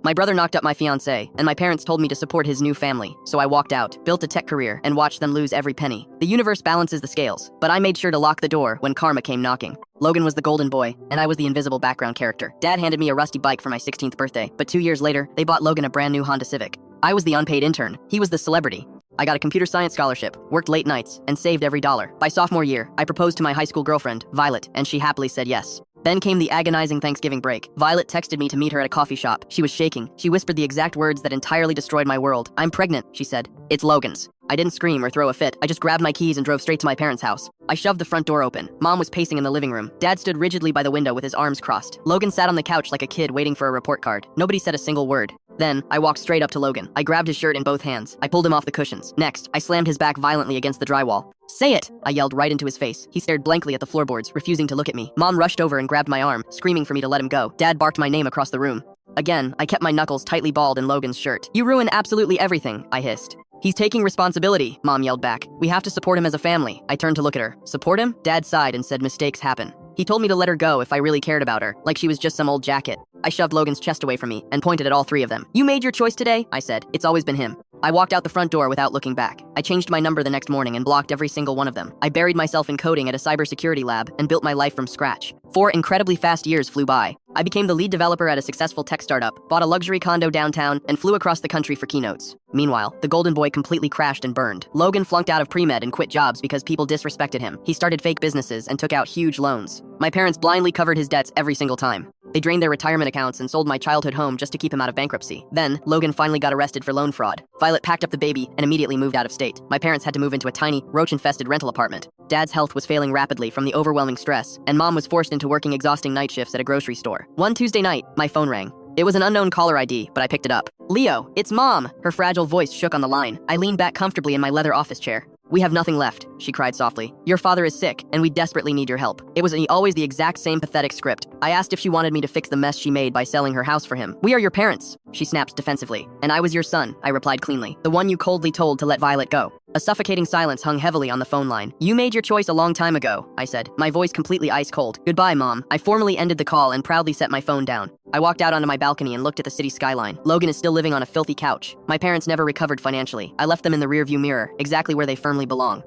My brother knocked up my fiancée, and my parents told me to support his new family, so I walked out, built a tech career, and watched them lose every penny. The universe balances the scales, but I made sure to lock the door when karma came knocking. Logan was the golden boy, and I was the invisible background character. Dad handed me a rusty bike for my 16th birthday, but 2 years later, they bought Logan a brand new Honda Civic. I was the unpaid intern. He was the celebrity. I got a computer science scholarship, worked late nights, and saved every dollar. By sophomore year, I proposed to my high school girlfriend, Violet, and she happily said yes. Then came the agonizing Thanksgiving break. Violet texted me to meet her at a coffee shop. She was shaking. She whispered the exact words that entirely destroyed my world. "I'm pregnant," she said. "It's Logan's." I didn't scream or throw a fit. I just grabbed my keys and drove straight to my parents' house. I shoved the front door open. Mom was pacing in the living room. Dad stood rigidly by the window with his arms crossed. Logan sat on the couch like a kid waiting for a report card. Nobody said a single word. Then, I walked straight up to Logan. I grabbed his shirt in both hands. I pulled him off the cushions. Next, I slammed his back violently against the drywall. "Say it!" I yelled right into his face. He stared blankly at the floorboards, refusing to look at me. Mom rushed over and grabbed my arm, screaming for me to let him go. Dad barked my name across the room. Again, I kept my knuckles tightly balled in Logan's shirt. "You ruin absolutely everything," I hissed. "He's taking responsibility," Mom yelled back. "We have to support him as a family." I turned to look at her. "Support him?" Dad sighed and said mistakes happen. He told me to let her go if I really cared about her, like she was just some old jacket. I shoved Logan's chest away from me and pointed at all three of them. "You made your choice today," I said. "It's always been him." I walked out the front door without looking back. I changed my number the next morning and blocked every single one of them. I buried myself in coding at a cybersecurity lab and built my life from scratch. 4 incredibly fast years flew by. I became the lead developer at a successful tech startup, bought a luxury condo downtown, and flew across the country for keynotes. Meanwhile, the golden boy completely crashed and burned. Logan flunked out of pre-med and quit jobs because people disrespected him. He started fake businesses and took out huge loans. My parents blindly covered his debts every single time. They drained their retirement accounts and sold my childhood home just to keep him out of bankruptcy. Then, Logan finally got arrested for loan fraud. Violet packed up the baby and immediately moved out of state. My parents had to move into a tiny, roach-infested rental apartment. Dad's health was failing rapidly from the overwhelming stress, and Mom was forced into working exhausting night shifts at a grocery store. One Tuesday night, my phone rang. It was an unknown caller ID, but I picked it up. "Leo, it's Mom!" Her fragile voice shook on the line. I leaned back comfortably in my leather office chair. "We have nothing left," she cried softly. "Your father is sick, and we desperately need your help." It was always the exact same pathetic script. I asked if she wanted me to fix the mess she made by selling her house for him. "We are your parents," she snapped defensively. "And I was your son," I replied cleanly. "The one you coldly told to let Violet go." A suffocating silence hung heavily on the phone line. "You made your choice a long time ago," I said, my voice completely ice cold. "Goodbye, Mom." I formally ended the call and proudly set my phone down. I walked out onto my balcony and looked at the city skyline. Logan is still living on a filthy couch. My parents never recovered financially. I left them in the rearview mirror, exactly where they firmly belong.